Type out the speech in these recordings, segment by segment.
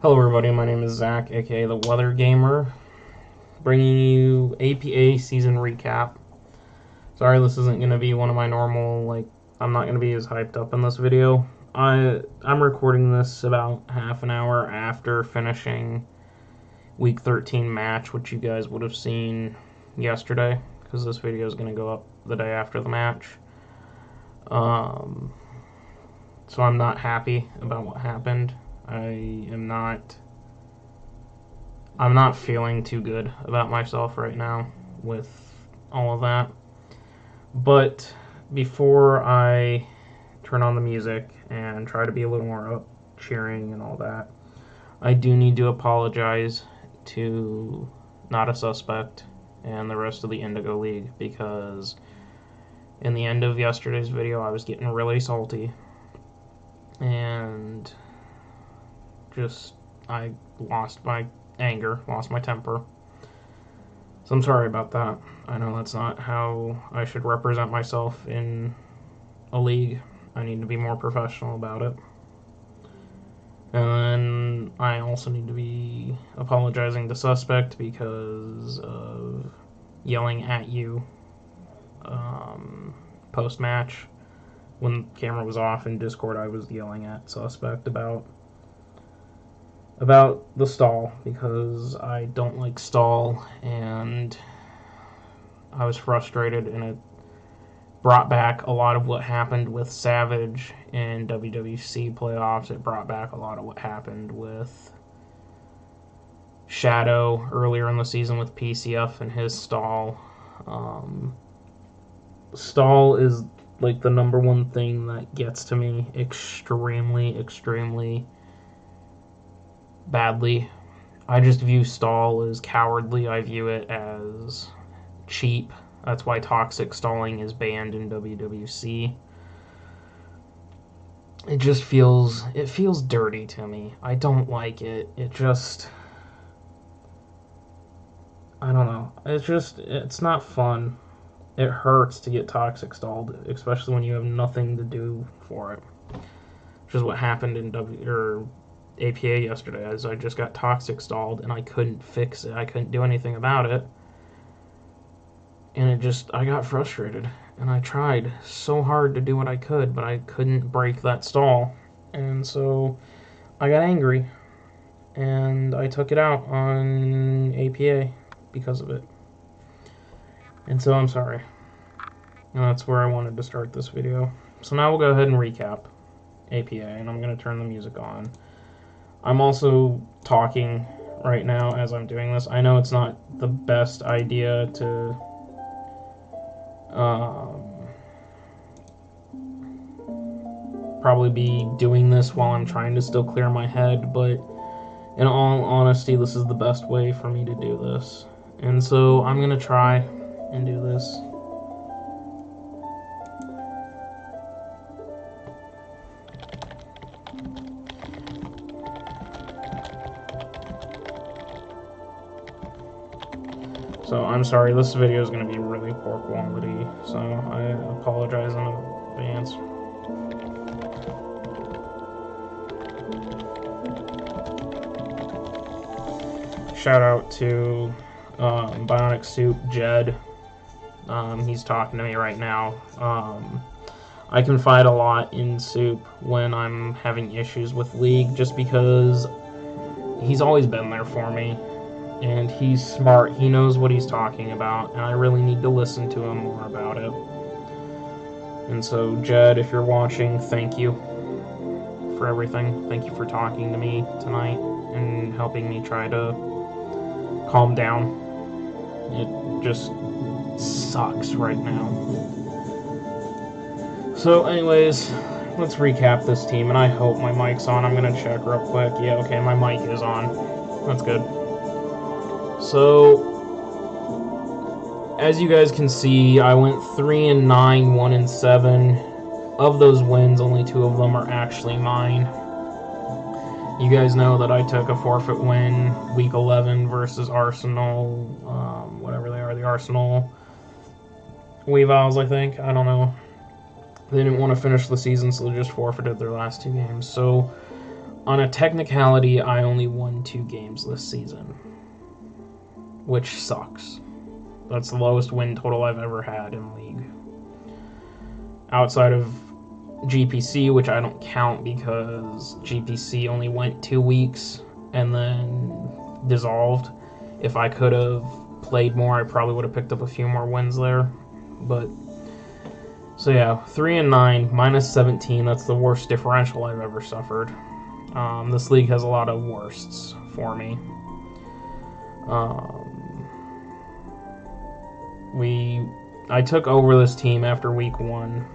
Hello everybody, my name is Zach, aka the Weather Gamer, bringing you APA season recap. Sorry this isn't going to be one of my normal, I'm not going to be as hyped up in this video. I'm recording this about half an hour after finishing week 13 match, which you guys would have seen yesterday, because this video is going to go up the day after the match. So I'm not happy about what happened. I'm not feeling too good about myself right now with all of that. But before I turn on the music and try to be a little more up cheering and all that, I do need to apologize to Not a Suspect and the rest of the Indigo League, because in the end of yesterday's video I was getting really salty and I lost my anger, lost my temper. So I'm sorry about that. I know that's not how I should represent myself in a league. I need to be more professional about it. And I also need to be apologizing to Suspect because of yelling at you post-match. When the camera was off in Discord, I was yelling at Suspect about the stall, because I don't like stall, and I was frustrated, and it brought back a lot of what happened with Savage in WWC playoffs. It brought back a lot of what happened with Shadow earlier in the season with PCF and his stall. Stall is like the number one thing that gets to me extremely badly. I just view stall as cowardly. I view it as cheap. That's why toxic stalling is banned in WWC. It feels dirty to me. I don't like it. I don't know. It's not fun. It hurts to get toxic stalled, especially when you have nothing to do for it. Which is what happened in APA yesterday, as I just got toxic stalled and I couldn't fix it. I couldn't do anything about it. And I got frustrated. And I tried so hard to do what I could, but I couldn't break that stall. And so I got angry. And I took it out on APA because of it. And so I'm sorry. And that's where I wanted to start this video. So now we'll go ahead and recap APA, and I'm going to turn the music on. I'm also talking right now as I'm doing this. I know it's not the best idea to probably be doing this while I'm trying to still clear my head, but in all honesty, this is the best way for me to do this. And so I'm going to try and do this. So I'm sorry, this video is going to be really poor quality, so I apologize in advance. Shout out to Bionic Soup, Jed. He's talking to me right now. I confide a lot in Soup when I'm having issues with League, just because he's always been there for me. And he's smart, he knows what he's talking about, and I really need to listen to him more about it. And so, Jed, if you're watching, thank you for everything. Thank you for talking to me tonight and helping me try to calm down. It just sucks right now. So anyways, let's recap this team, and I hope my mic's on. I'm going to check real quick. Yeah, okay, my mic is on. That's good. So, as you guys can see, I went 3-9, 1-7. Of those wins, only 2 of them are actually mine. You guys know that I took a forfeit win week 11 versus Arsenal, whatever they are, the Arsenal Weavals, I think. I don't know. They didn't want to finish the season, so they just forfeited their last 2 games. So on a technicality, I only won 2 games this season, which sucks. That's the lowest win total I've ever had in League. Outside of GPC, which I don't count because GPC only went 2 weeks and then dissolved. If I could have played more, I probably would have picked up a few more wins there. But so yeah, 3-9, minus 17. That's the worst differential I've ever suffered. This league has a lot of worsts for me. I took over this team after week 1.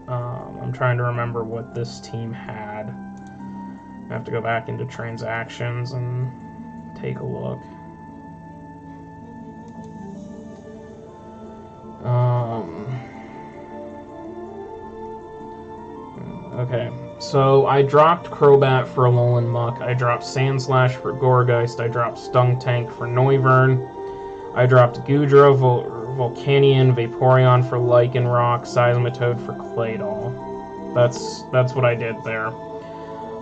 I'm trying to remember what this team had. I have to go back into transactions and take a look. Okay, so I dropped Crobat for Alolan Muck, I dropped Sandslash for Gourgeist, I dropped Stung Tank for Noivern, I dropped Goodra, Volcanion, Vaporeon for Lycanroc, Seismitoad for Claydol. That's what I did there.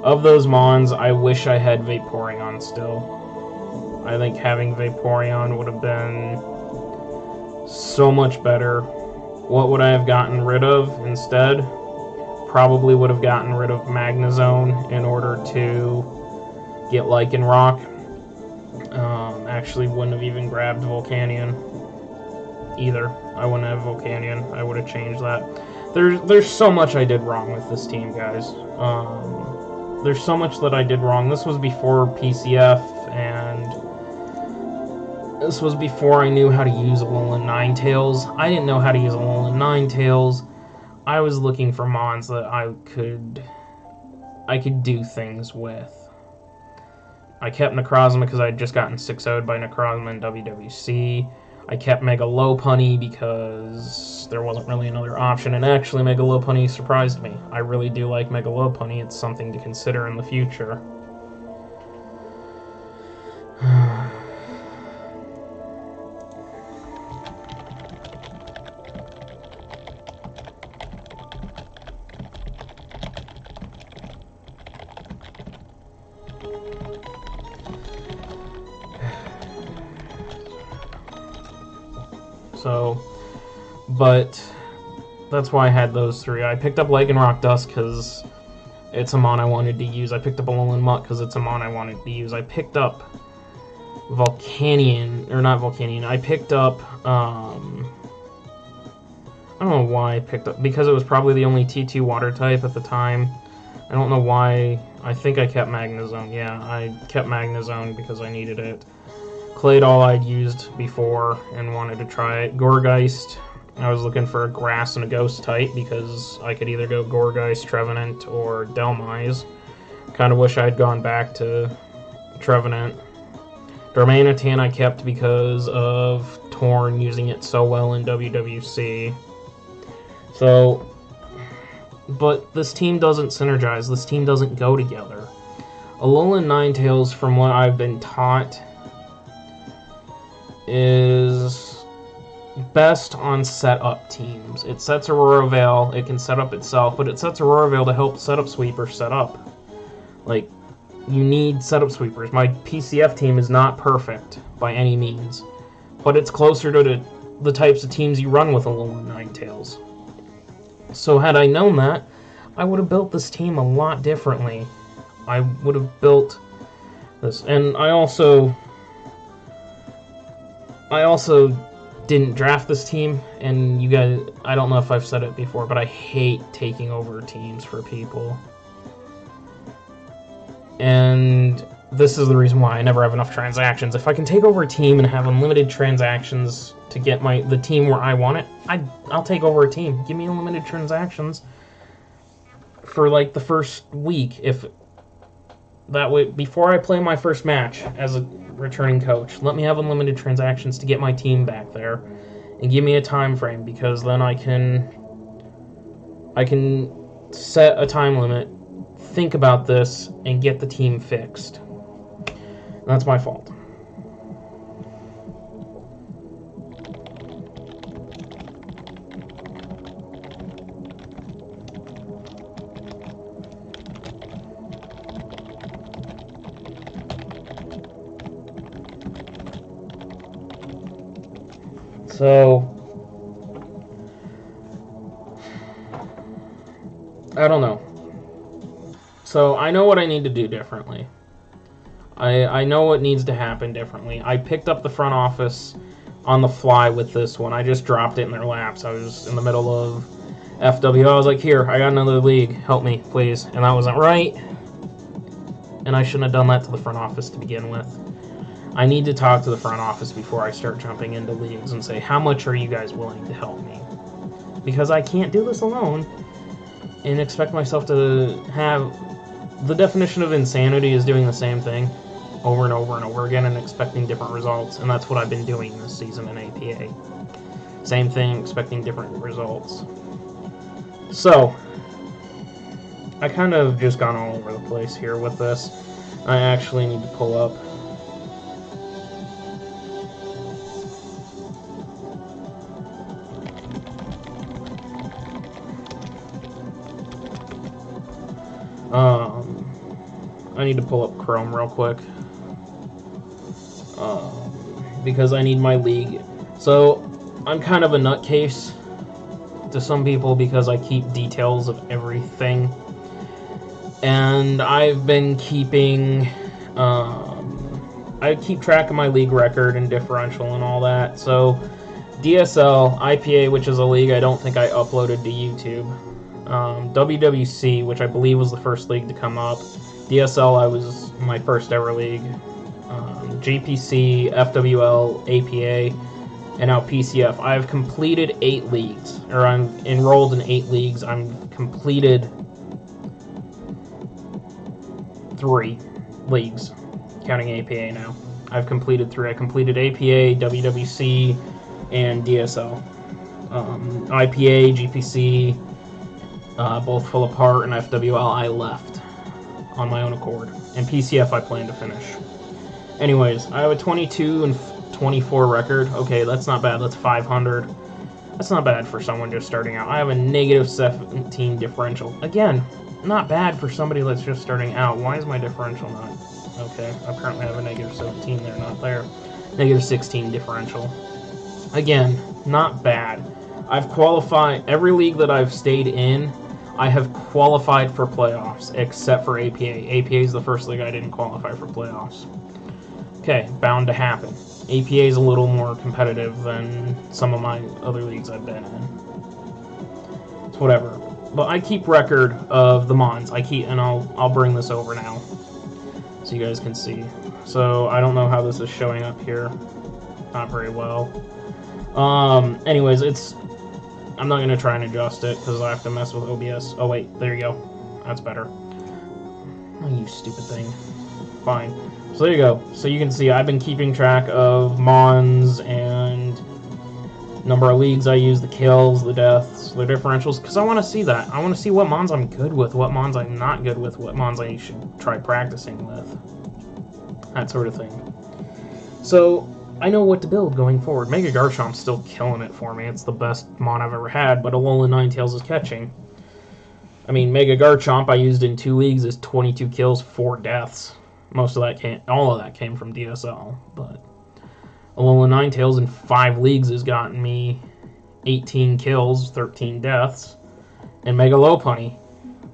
Of those Mons, I wish I had Vaporeon still. I think having Vaporeon would have been so much better. What would I have gotten rid of instead? Probably would have gotten rid of Magnezone in order to get Lycanroc. Actually wouldn't have even grabbed Volcanion either. I wouldn't have Volcanion. I would have changed that. There's so much I did wrong with this team, guys. There's so much that I did wrong. This was before PCF, and this was before I knew how to use Alolan Ninetales. I didn't know how to use Alolan Ninetales. I was looking for Mons that I could do things with. I kept Necrozma because I had just gotten 6-0'd by Necrozma in WWC. I kept Mega Lopunny because there wasn't really another option, and actually Mega Lopunny surprised me. I really do like Mega Lopunny. It's something to consider in the future. So, but that's why I had those 3. I picked up Lycanroc Dust because it's a Mon I wanted to use. I picked up Alolan Muck because it's a Mon I wanted to use. I picked up Volcanion, or not Volcanion. I picked up, I don't know why I picked up, because it was probably the only T2 water type at the time. I don't know why. I think I kept Magnezone. Yeah, I kept Magnezone because I needed it. Claydol I'd used before and wanted to try it. Gourgeist, I was looking for a grass and a ghost type because I could either go Gourgeist, Trevenant, or Delmise. Kind of wish I'd gone back to Trevenant. Darmanitan I kept because of Torn using it so well in WWC. So, but this team doesn't synergize. This team doesn't go together. Alolan Ninetales, from what I've been taught, is best on setup teams. It sets Aurora Veil, it can set up itself, but it sets Aurora Veil to help setup sweepers set up. Like, you need setup sweepers. My PCF team is not perfect by any means, but it's closer to the types of teams you run with Alolan Ninetales. So had I known that, I would have built this team a lot differently. I would have built this, and I also didn't draft this team, and you guys, I don't know if I've said it before, but I hate taking over teams for people. And this is the reason why I never have enough transactions. If I can take over a team and have unlimited transactions to get the team where I want it, I'll take over a team. Give me unlimited transactions for like the first week, if that way, before I play my first match as a returning coach. Let me have unlimited transactions to get my team back there, and give me a time frame, because then I can set a time limit, think about this, and get the team fixed. And that's my fault. So, I don't know. So, I know what I need to do differently. I know what needs to happen differently. I picked up the front office on the fly with this one. I just dropped it in their laps. I was in the middle of FW. I was like, here, I got another league. Help me, please. And that wasn't right. And I shouldn't have done that to the front office to begin with. I need to talk to the front office before I start jumping into leagues and say, how much are you guys willing to help me? Because I can't do this alone and expect myself to have... The definition of insanity is doing the same thing over and over and over again and expecting different results, and that's what I've been doing this season in APA. Same thing, expecting different results. So, I kind of just gone all over the place here with this. I actually need to pull up. I need to pull up Chrome real quick. Because I need my league. So, I'm kind of a nutcase to some people because I keep details of everything. And I've been keeping... I keep track of my league record and differential and all that. So, DSL, IPA, which is a league I don't think I uploaded to YouTube. WWC, which I believe was the first league to come up. DSL, I was my first ever league. GPC, FWL, APA, and now PCF. I've completed 8 leagues, or I'm enrolled in 8 leagues. I'm completed 3 leagues, counting APA now. I've completed 3. I completed APA, WWC, and DSL. IPA, GPC, both fell apart, and FWL I left on my own accord. And PCF I plan to finish. Anyways, I have a 22 and 24 record. Okay, that's not bad. That's 500. That's not bad for someone just starting out. I have a negative 17 differential. Again, not bad for somebody that's just starting out. Why is my differential not? Okay, apparently I have a negative 17 there, not there. Negative 16 differential. Again, not bad. I've qualified every league that I've stayed in. I have qualified for playoffs, except for APA. APA is the first league I didn't qualify for playoffs. Okay, bound to happen. APA is a little more competitive than some of my other leagues I've been in. It's whatever. But I keep record of the mons. And I'll bring this over now, so you guys can see. So I don't know how this is showing up here. Not very well. Anyways, I'm not gonna try and adjust it because I have to mess with OBS. Oh wait, there you go. That's better. Oh, you stupid thing. Fine. So there you go. So you can see I've been keeping track of mons and number of leagues I use, the kills, the deaths, the differentials, because I want to see that. I want to see what mons I'm good with, what mons I'm not good with, what mons I should try practicing with. That sort of thing. So I know what to build going forward. Mega Garchomp's still killing it for me. It's the best mon I've ever had, but Alolan Ninetales is catching. I mean, Mega Garchomp I used in 2 leagues is 22 kills, 4 deaths. All of that came from DSL, but Alolan Ninetales in 5 leagues has gotten me 18 kills, 13 deaths, and Mega Lopunny,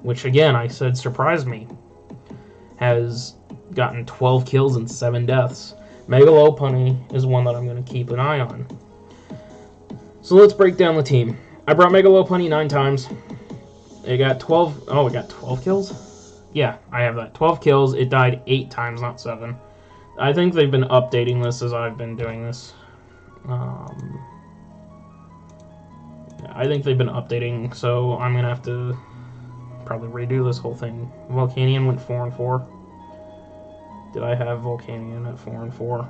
which again I said surprised me, has gotten 12 kills and 7 deaths. Mega Lopunny is one that I'm going to keep an eye on. So let's break down the team. I brought Mega Lopunny 9 times. It got 12. Oh, it got 12 kills? Yeah, I have that. 12 kills. It died 8 times, not 7. I think they've been updating this as I've been doing this. Yeah, I think they've been updating, so I'm going to have to probably redo this whole thing. Volcanion went 4 and 4. Did I have Volcanion at 4 and 4?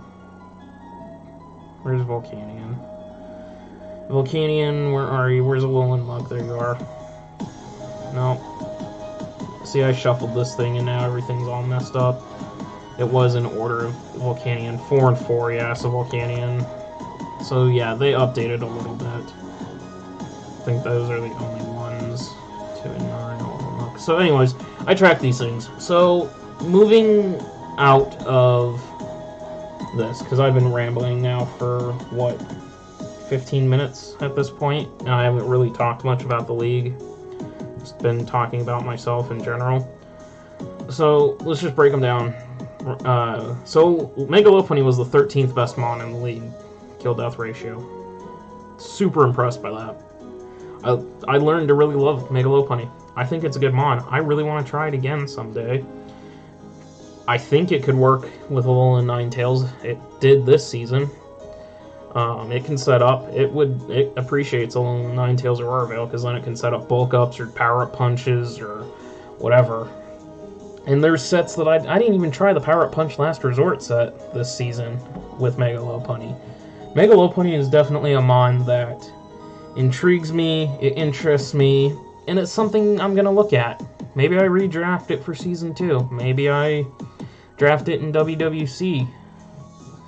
Where's Volcanion? Volcanion, where are you? Where's Alolan Mug? There you are. No. See, I shuffled this thing and now everything's all messed up. It was in order of Volcanion. 4 and 4, yeah, so Volcanion. So yeah, they updated a little bit. I think those are the only ones. 2 and 9. So anyways, I track these things. So, moving out of this, because I've been rambling now for, what, 15 minutes at this point, and I haven't really talked much about the league. Just been talking about myself in general. So let's just break them down. So Megalopunny was the 13th best mon in the league, kill-death ratio. Super impressed by that. I learned to really love Megalopunny. I think it's a good mon. I really want to try it again someday. I think it could work with Alolan Ninetales. It did this season. It can set up. It appreciates Alolan Ninetales or Aurora because then it can set up bulk ups or power up punches or whatever. And there's sets that I didn't even try the Power Up Punch Last Resort set this season with Megalopunny. Megalopunny is definitely a mon that intrigues me, it interests me, and it's something I'm going to look at. Maybe I redraft it for Season 2. Maybe I draft it in WWC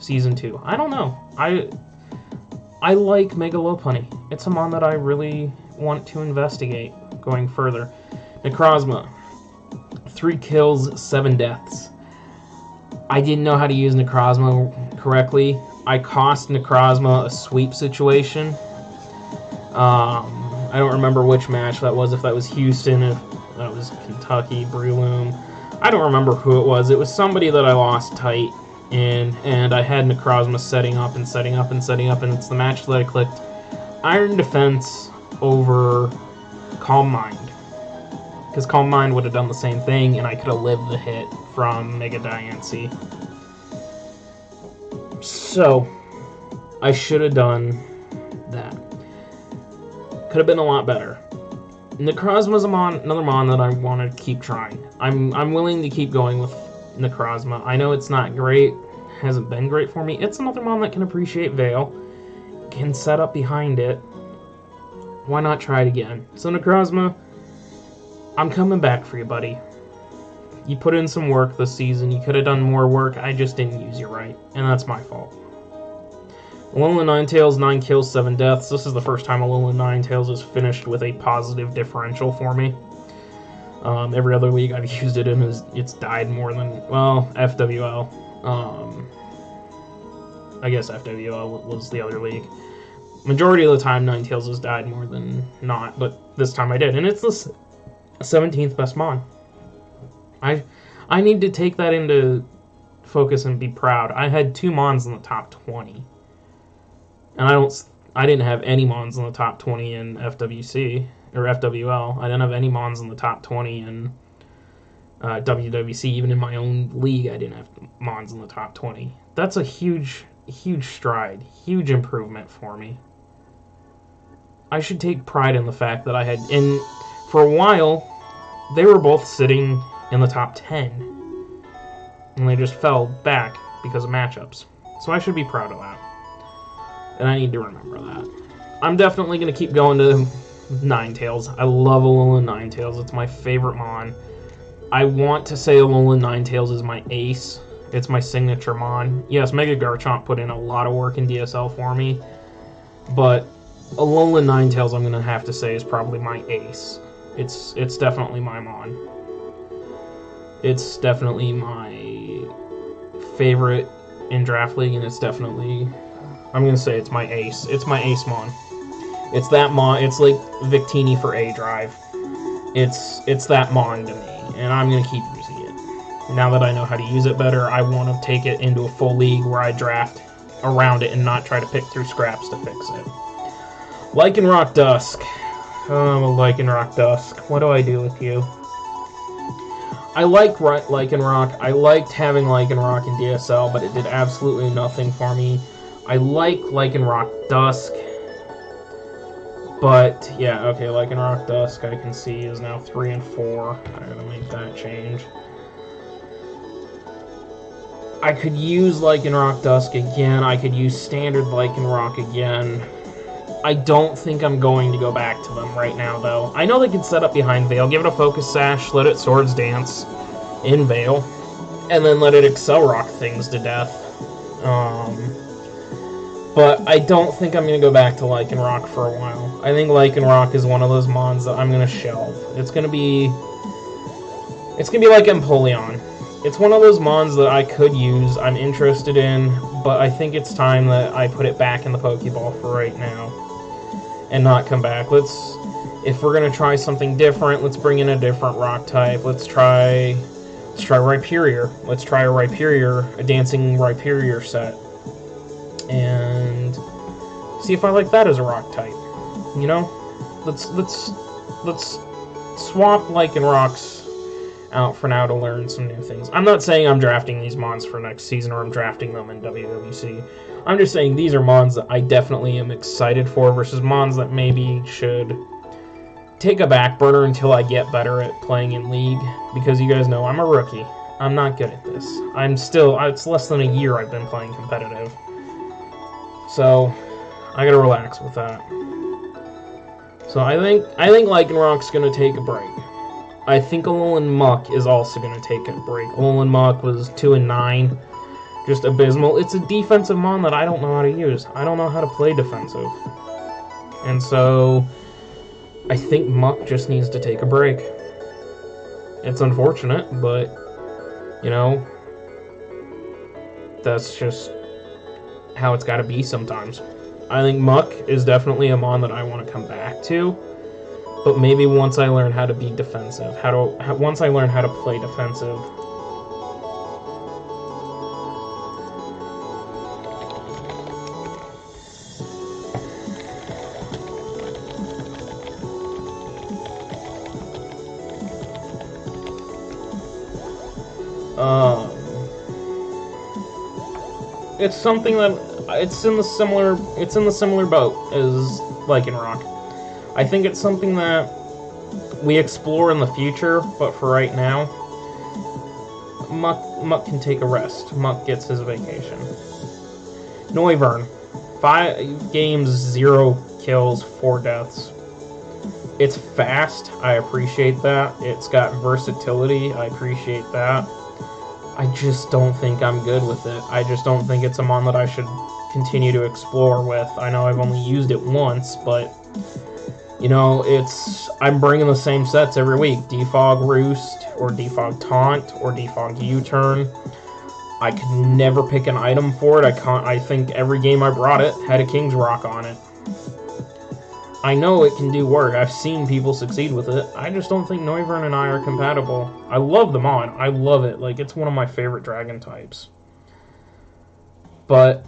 Season 2. I don't know. I like Megalopunny. It's a mon that I really want to investigate going further. Necrozma. 3 kills, 7 deaths. I didn't know how to use Necrozma correctly. I cost Necrozma a sweep situation. I don't remember which match that was, if that was Houston, if that was Kentucky, Breloom. I don't remember who it was. It was somebody that I lost tight in, and I had Necrozma setting up, and it's the match that I clicked Iron Defense over Calm Mind. Because Calm Mind would have done the same thing, and I could have lived the hit from Mega Diancie. So, I should have done that. Could have been a lot better. Necrozma's another mon that I want to keep trying. I'm willing to keep going with Necrozma. I know it's not great, hasn't been great for me. It's another mon that can appreciate Veil, can set up behind it. Why not try it again? So Necrozma, I'm coming back for you, buddy. You put in some work this season. You could have done more work. I just didn't use you right, and that's my fault. Alolan Ninetales, 9 kills, 7 deaths. This is the first time Alolan Ninetales has finished with a positive differential for me. Every other league I've used it in, it's died more than, well, FWL. I guess FWL was the other league. Majority of the time, Ninetales has died more than not, but this time I did, and it's the 17th best mon. I need to take that into focus and be proud. I had 2 mons in the top 20. And I didn't have any mons in the top 20 in FWC or FWL. I didn't have any mons in the top 20 in WWC. Even in my own league, I didn't have mons in the top 20. That's a huge stride, huge improvement for me. I should take pride in the fact that I had, and for a while, they were both sitting in the top 10. And they just fell back because of matchups. So I should be proud of that. And I need to remember that. I'm definitely going to keep going to Ninetales. I love Alolan Ninetales. It's my favorite mon. I want to say Alolan Ninetales is my ace. It's my signature mon. Yes, Mega Garchomp put in a lot of work in DSL for me. But Alolan Ninetales, I'm going to have to say, is probably my ace. It's definitely my mon. It's definitely my favorite in Draft League, and it's definitely, I'm going to say it's my ace. It's my ace mon. It's that mon. It's like Victini for A-Drive. It's that mon to me, and I'm going to keep using it. Now that I know how to use it better, I want to take it into a full league where I draft around it and not try to pick through scraps to fix it. Lycanroc Dusk. Oh, Lycanroc Dusk. What do I do with you? I like Lycanroc. I liked having Lycanroc in DSL, but it did absolutely nothing for me. I like Lycanroc Dusk. But, yeah, okay, Lycanroc Dusk, I can see, is now 3 and 4. I gotta make that change. I could use Lycanroc Dusk again. I could use standard Lycanroc again. I don't think I'm going to go back to them right now, though. I know they can set up behind Veil, give it a Focus Sash, let it Swords Dance in Veil, and then let it Excel Rock things to death. But I don't think I'm going to go back to Lycanroc for a while. I think Lycanroc is one of those mons that I'm going to shelve. It's going to be like Empoleon. It's one of those mons that I could use, I'm interested in, but I think it's time that I put it back in the Pokeball for right now. And not come back. If we're gonna try something different, let's bring in a different rock type. Let's try Rhyperior. Let's try a Rhyperior, a dancing Rhyperior set. And see if I like that as a rock type. You know? Let's swap Lycanrocs out for now to learn some new things. I'm not saying I'm drafting these mons for next season or I'm drafting them in WWC. I'm just saying these are mons that I definitely am excited for versus mons that maybe should take a back burner until I get better at playing in League. Because you guys know I'm a rookie. I'm not good at this. It's less than a year I've been playing competitive. So, I gotta relax with that. So I think Lycanroc's gonna take a break. I think Alolan Muck is also going to take a break. Alolan Muck was 2-9. Just abysmal. It's a defensive mon that I don't know how to use. I don't know how to play defensive. And so, I think Muck just needs to take a break. It's unfortunate, but, you know, that's just how it's got to be sometimes. I think Muck is definitely a mon that I want to come back to. But maybe once I learn how to be defensive, once I learn how to play defensive. It's something that it's in the similar boat as Lycanroc. I think it's something that we explore in the future, but for right now, Muck can take a rest. Muck gets his vacation. Noivern, 5 games, 0 kills, 4 deaths. It's fast, I appreciate that. It's got versatility, I appreciate that. I just don't think I'm good with it. I just don't think it's a mon that I should continue to explore with. I know I've only used it once, but you know, I'm bringing the same sets every week. Defog Roost, or Defog Taunt, or Defog U-Turn. I could never pick an item for it. I think every game I brought it had a King's Rock on it. I know it can do work. I've seen people succeed with it. I just don't think Noivern and I are compatible. I love the mon. I love it. Like, it's one of my favorite dragon types. But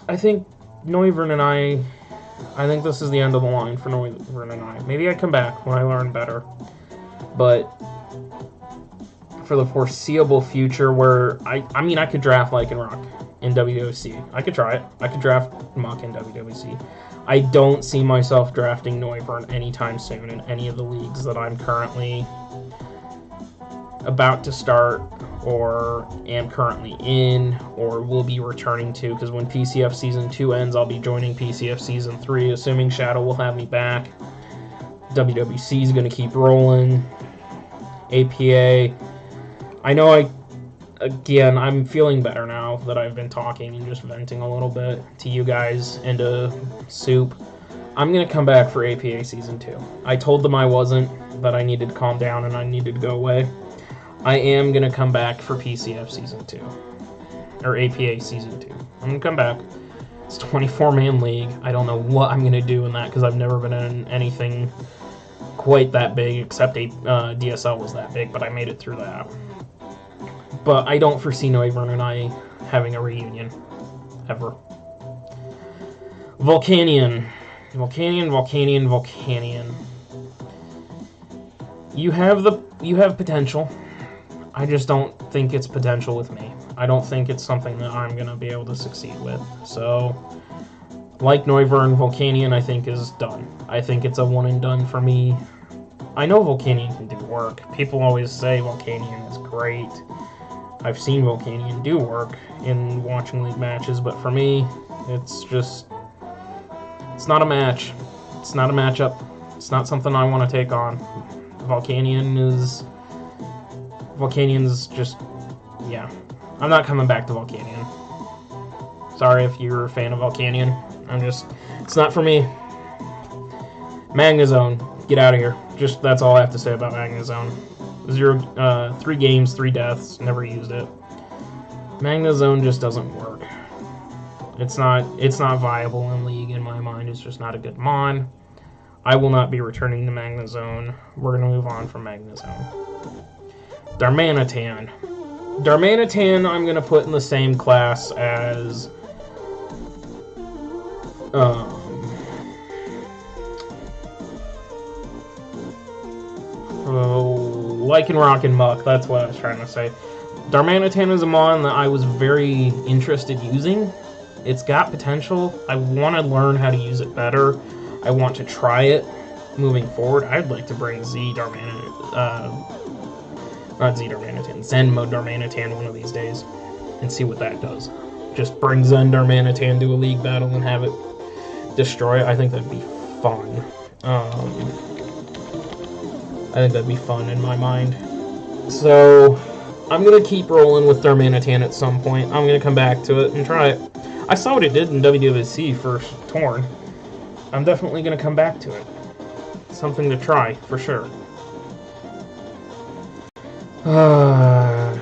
I think Noivern and I think this is the end of the line for Noivern and I. Maybe I come back when I learn better. But for the foreseeable future, where I mean, I could draft Lycanroc in WWC. I could try it. I could draft Muck in WWC. I don't see myself drafting Noivern anytime soon in any of the leagues that I'm currently about to start, or am currently in, or will be returning to, because when PCF Season 2 ends, I'll be joining PCF Season 3, assuming Shadow will have me back. WWC is going to keep rolling. APA. I know again, I'm feeling better now that I've been talking and just venting a little bit to you guys and to Soup. I'm going to come back for APA Season 2. I told them I wasn't, that I needed to calm down and I needed to go away. I am going to come back for PCF Season 2. Or APA Season 2. I'm going to come back. It's a 24-man league. I don't know what I'm going to do in that because I've never been in anything quite that big, except DSL was that big, but I made it through that. But I don't foresee Noivern and I having a reunion. Ever. Volcanion. You have potential. I just don't think it's potential with me. I don't think it's something that I'm going to be able to succeed with. So, like Noivern, Volcanion I think is done. I think it's a one and done for me. I know Volcanion can do work. People always say Volcanion is great. I've seen Volcanion do work in watching league matches, but for me, it's just... It's not a match. It's not a matchup. It's not something I want to take on. Volcanion's just... Yeah. I'm not coming back to Volcanion. Sorry if you're a fan of Volcanion. It's not for me. Magnezone. Get out of here. That's all I have to say about Magnezone. 3 games, 3 deaths. Never used it. Magnezone just doesn't work. It's not viable in League in my mind. It's just not a good mon. I will not be returning to Magnezone. We're gonna move on from Magnezone. Darmanitan. Darmanitan I'm gonna put in the same class as Lycanroc and Muck, that's what I was trying to say. Darmanitan is a mon that I was very interested using. It's got potential. I want to learn how to use it better. I want to try it moving forward. I'd like to bring Zenmo Darmanitan one of these days and see what that does. Just bring Zen Darmanitan to a league battle and have it destroy it. I think that'd be fun. I think that'd be fun in my mind. So, I'm going to keep rolling with Darmanitan at some point. I'm going to come back to it and try it. I saw what it did in WWC for Torn. I'm definitely going to come back to it. Something to try, for sure.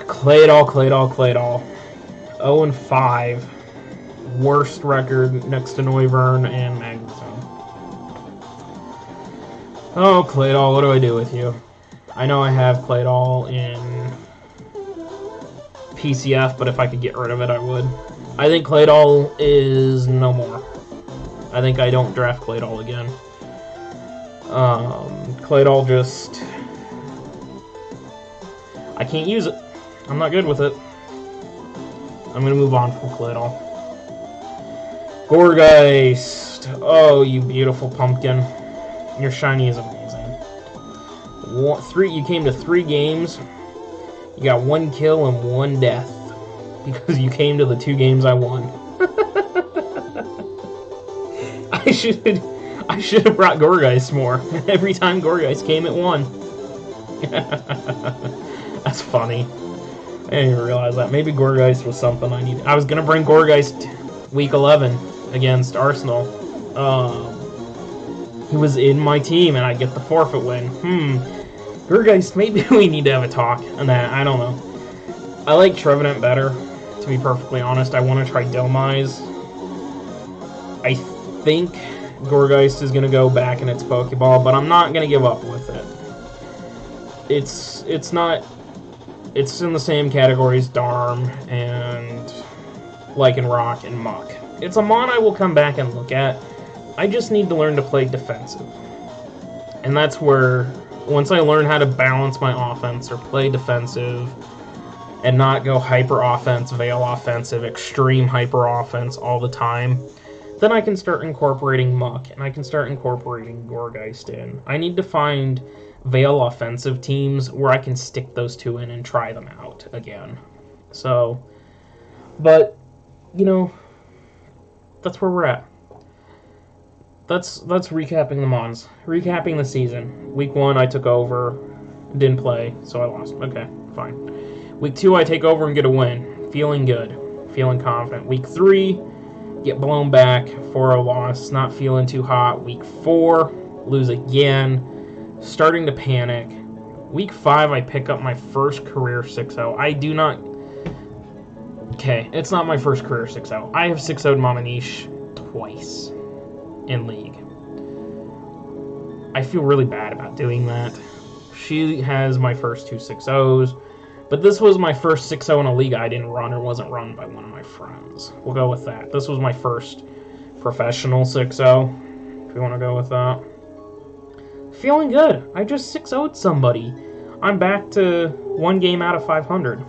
Claydol. 0-5. Worst record next to Noivern and Magnezone. Oh, Claydol, what do I do with you? I know I have Claydol in PCF, but if I could get rid of it, I would. I think Claydol is no more. I think I don't draft Claydol again. Claydol just... I can't use it. I'm not good with it. I'm gonna move on from Claydol. Gourgeist. Oh, you beautiful pumpkin. Your shiny is amazing. You came to 3 games. You got 1 kill and 1 death. Because you came to the 2 games I won. I should have brought Gourgeist more. Every time Gourgeist came, it won. That's funny. I didn't even realize that. Maybe Gourgeist was something I needed. I was gonna bring Gourgeist week 11 against Arsenal. He was in my team, and I get the forfeit win. Gourgeist, maybe we need to have a talk on that. I don't know. I like Trevenant better, to be perfectly honest. I want to try Dhelmise. I think Gourgeist is going to go back in its Pokeball, but I'm not going to give up with it. It's not... It's in the same category as Darm and Lycanroc and Muck. It's a mon I will come back and look at. I just need to learn to play defensive. And that's where, once I learn how to balance my offense or play defensive and not go hyper offense, veil offensive, extreme hyper offense all the time, then I can start incorporating Muck and I can start incorporating Gourgeist in. I need to find veil offensive teams where I can stick those 2 in and try them out again. So, but, you know, that's where we're at. That's recapping the mons. Recapping the season. Week 1, I took over. Didn't play, so I lost. Okay, fine. Week 2, I take over and get a win. Feeling good. Feeling confident. Week 3, get blown back. 4-0 loss. Not feeling too hot. Week 4, lose again. Starting to panic. Week 5, I pick up my first career 6-0. I do not... Okay, it's not my first career 6-0. I have 6-0'd Mamaniche twice in League. I feel really bad about doing that. She has my first 2 6-0s, but this was my first 6-0 in a league I didn't run or wasn't run by one of my friends. We'll go with that. This was my first professional 6-0, if you want to go with that. Feeling good. I just 6-0'd somebody. I'm back to 1 game out of 500.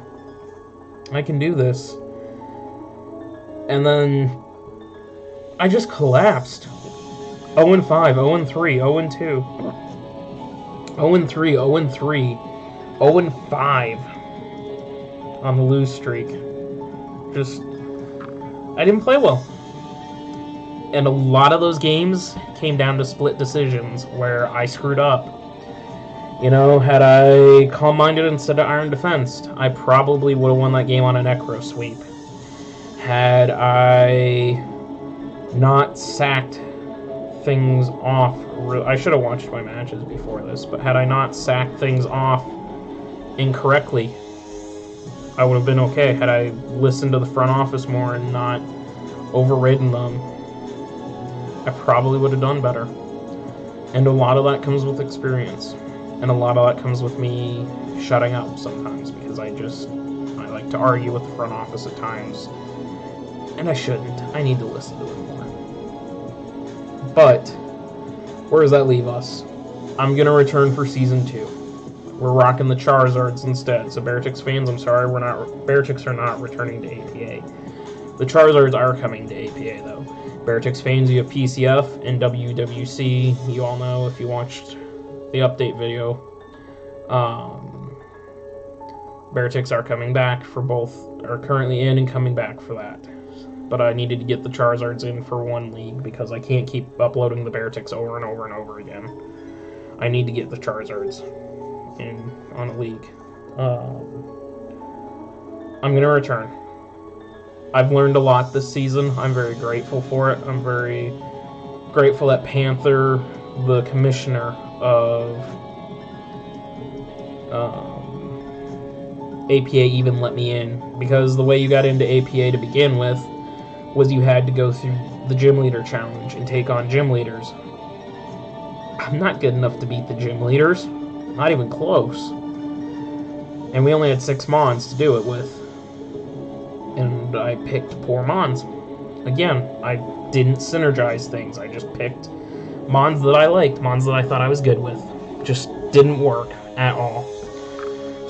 I can do this. And then I just collapsed. 0-5, 0-3, 0-2, 0-3, 0-3, 0-5 on the lose streak. Just, I didn't play well. And a lot of those games came down to split decisions where I screwed up. You know, had I Calm-Minded instead of Iron Defense, I probably would have won that game on a Necro Sweep. Had I not sacked things off... I should have watched my matches before this, but had I not sacked things off incorrectly, I would have been okay had I listened to the front office more and not overridden them. I probably would have done better. And a lot of that comes with experience. And a lot of that comes with me shutting up sometimes, because I like to argue with the front office at times. And I shouldn't. I need to listen to them more. But where does that leave us? I'm going to return for Season 2. We're rocking the Charizards instead. So Beartics fans, I'm sorry, Beartics are not returning to APA. The Charizards are coming to APA, though. Beartics fans, you have PCF and WWC. You all know if you watched the update video. Beartics are coming back for both, are currently in and coming back for that. But I needed to get the Charizards in for one league because I can't keep uploading the Beartics over and over and over again. I need to get the Charizards in on a league. I'm going to return. I've learned a lot this season. I'm very grateful for it. I'm very grateful that Panther, the commissioner of APA, even let me in. Because the way you got into APA to begin with was you had to go through the Gym Leader Challenge and take on gym leaders. I'm not good enough to beat the gym leaders. Not even close. And we only had 6 Mons to do it with. And I picked poor Mons. Again, I didn't synergize things. I just picked Mons that I liked, Mons that I thought I was good with. Just didn't work at all.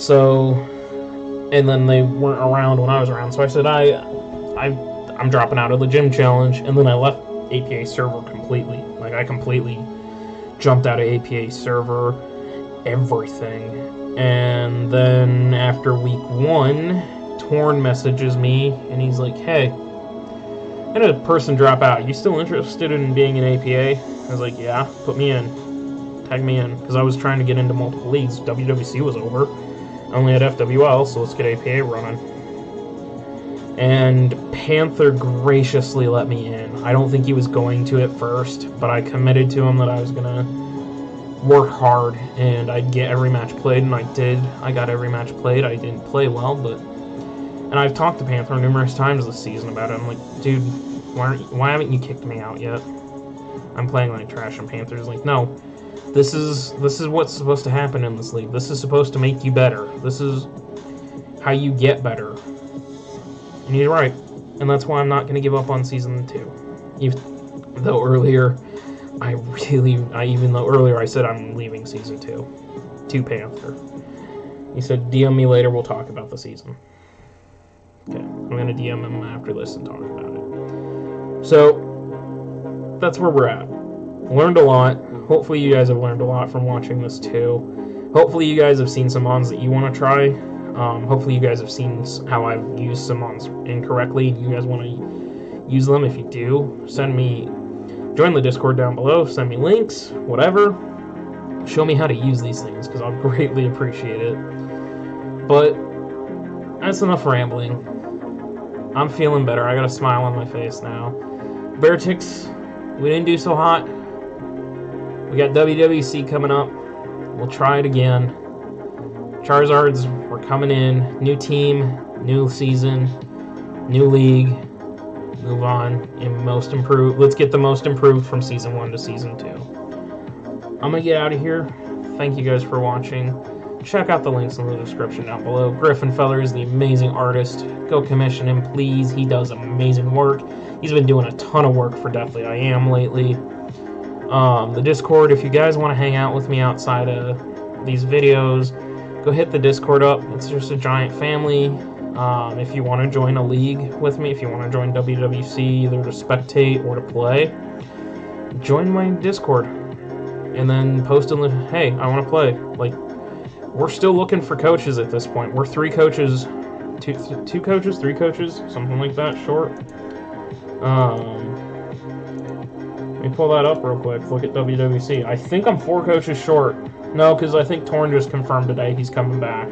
So, and then they weren't around when I was around. So I said, I'm dropping out of the gym challenge. And then I left APA server completely. Like, I completely jumped out of APA server, everything. And then after week 1, Torn messages me, and he's like, hey, I had a person drop out. You still interested in being in APA? I was like, yeah, put me in. Tag me in. Because I was trying to get into multiple leagues. WWC was over. I only had FWL, so let's get APA running. And Panther graciously let me in. I don't think he was going to at first, but I committed to him that I was going to work hard, and I'd get every match played, and I did. I got every match played. I didn't play well, but... And I've talked to Panther numerous times this season about it. I'm like, dude, why haven't you kicked me out yet? I'm playing like trash, and Panther's like, no, this is what's supposed to happen in this league. This is supposed to make you better. This is how you get better. And he's right. And that's why I'm not going to give up on Season 2. Even though earlier I said I'm leaving Season 2 to Panther. He said, DM me later, we'll talk about the season. Okay, I'm going to DM him after this and talk about it. So, that's where we're at. Learned a lot. Hopefully you guys have learned a lot from watching this too. Hopefully you guys have seen some Mons that you want to try. Hopefully you guys have seen how I've used some Mons incorrectly and you guys want to use them. If you do, join the Discord down below, send me links, whatever. Show me how to use these things, because I'll greatly appreciate it. But that's enough rambling. I'm feeling better. I got a smile on my face now. Beartics, we didn't do so hot. We got WWC coming up. We'll try it again. Charizards, we're coming in. New team, new season, new league. Move on. And most improved. Let's get the most improved from Season 1 to Season 2. I'm going to get out of here. Thank you guys for watching. Check out the links in the description down below. Griffin Feller is the amazing artist. Go commission him, please. He does amazing work. He's been doing a ton of work for Deathly I Am lately. The Discord, if you guys want to hang out with me outside of these videos, go hit the Discord up. It's just a giant family. If you want to join a league with me, if you want to join WWC, either to spectate or to play, join my Discord. And then post in the, hey, I want to play. Like, we're still looking for coaches at this point. We're 3 coaches, two coaches, 3 coaches, something like that, short. Let me pull that up real quick. Look at WWC. I think I'm 4 coaches short. No, because I think Torn just confirmed today he's coming back.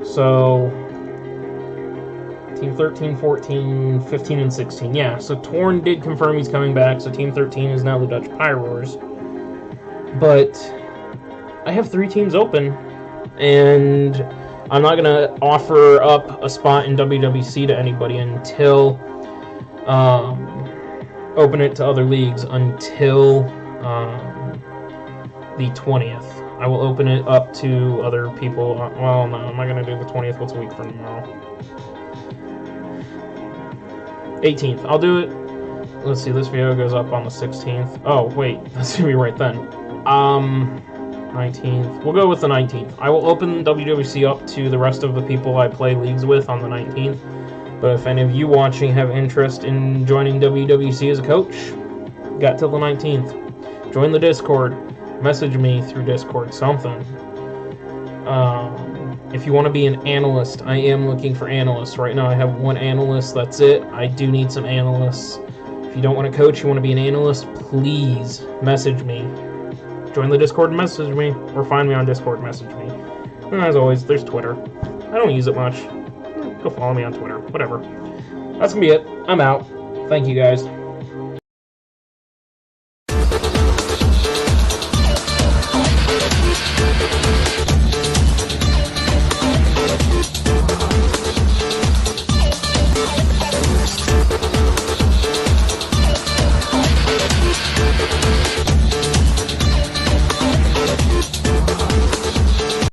So, Team 13, 14, 15, and 16. Yeah, so Torn did confirm he's coming back, so Team 13 is now the Dutch Pyroars. But I have 3 teams open, And I'm not going to offer up a spot in WWC to anybody until open it to other leagues until the 20th. I will open it up to other people. Well, no, I'm not going to do the 20th. What's a week from tomorrow? 18th. I'll do it. Let's see, this video goes up on the 16th. Oh, wait, that's going to be right then. 19th. We'll go with the 19th. I will open WWC up to the rest of the people I play leagues with on the 19th. But if any of you watching have interest in joining WWC as a coach, got till the 19th. Join the Discord. Message me through Discord, something. If you want to be an analyst, I am looking for analysts. Right now I have one analyst, that's it. I do need some analysts. If you don't want to coach, you want to be an analyst, please message me. Join the Discord and message me, or find me on Discord and message me. And as always, there's Twitter. I don't use it much. Go follow me on Twitter, whatever. That's going to be it. I'm out. Thank you guys.